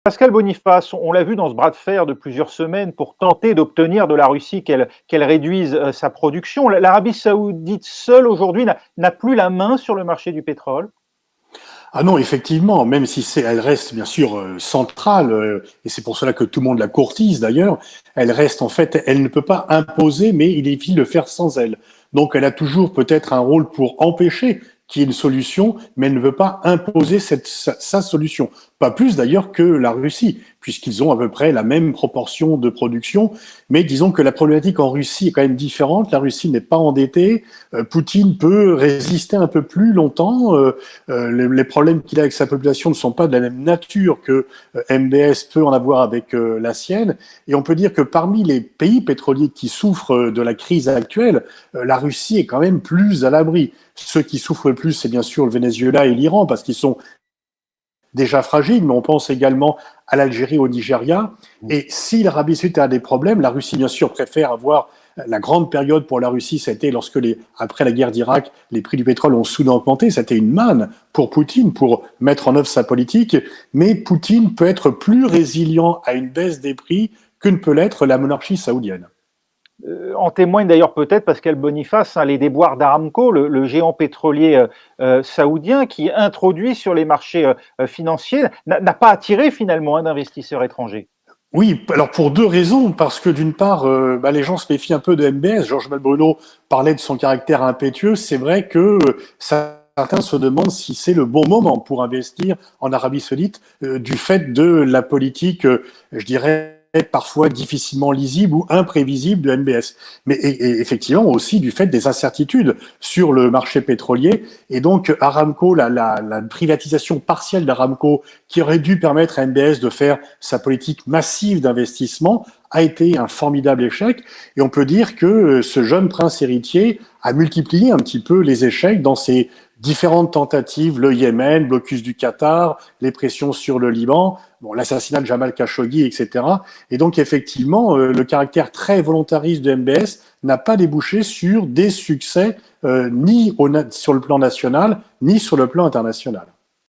Pascal Boniface, on l'a vu dans ce bras de fer de plusieurs semaines pour tenter d'obtenir de la Russie qu'elle réduise sa production. L'Arabie saoudite seule aujourd'hui n'a plus la main sur le marché du pétrole. Ah non, effectivement, même si elle reste bien sûr centrale, et c'est pour cela que tout le monde la courtise d'ailleurs, elle reste en fait, elle ne peut pas imposer, mais il est difficile de faire sans elle. Donc elle a toujours peut-être un rôle pour empêcher qu'il y ait une solution, mais elle ne veut pas imposer sa solution. Pas plus d'ailleurs que la Russie, puisqu'ils ont à peu près la même proportion de production. Mais disons que la problématique en Russie est quand même différente. La Russie n'est pas endettée. Poutine peut résister un peu plus longtemps. Les problèmes qu'il a avec sa population ne sont pas de la même nature que MBS peut en avoir avec la sienne. Et on peut dire que parmi les pays pétroliers qui souffrent de la crise actuelle, la Russie est quand même plus à l'abri. Ceux qui souffrent le plus, c'est bien sûr le Venezuela et l'Iran, parce qu'ils sont déjà fragiles, mais on pense également à l'Algérie, au Nigeria. Et si l'Arabie saoudite a des problèmes, la Russie, bien sûr, préfère avoir la grande période pour la Russie, c'était lorsque, après la guerre d'Irak, les prix du pétrole ont soudain augmenté. C'était une manne pour Poutine, pour mettre en œuvre sa politique. Mais Poutine peut être plus résilient à une baisse des prix que ne peut l'être la monarchie saoudienne. En témoigne d'ailleurs peut-être Pascal Boniface, les déboires d'Aramco, le géant pétrolier saoudien, qui introduit sur les marchés financiers, n'a pas attiré finalement d'investisseurs étrangers. Oui, alors pour deux raisons, parce que d'une part, les gens se méfient un peu de MBS. Georges Malbruno parlait de son caractère impétueux. C'est vrai que certains se demandent si c'est le bon moment pour investir en Arabie Saoudite du fait de la politique, je dirais, parfois difficilement lisible ou imprévisible de MBS. Mais et effectivement aussi du fait des incertitudes sur le marché pétrolier. Et donc Aramco, la privatisation partielle d'Aramco, qui aurait dû permettre à MBS de faire sa politique massive d'investissement, a été un formidable échec. Et on peut dire que ce jeune prince héritier a multiplié un petit peu les échecs dans ses différentes tentatives, le Yémen, blocus du Qatar, les pressions sur le Liban, bon, l'assassinat de Jamal Khashoggi, etc. Et donc, effectivement, le caractère très volontariste de MBS n'a pas débouché sur des succès ni sur le plan national, ni sur le plan international.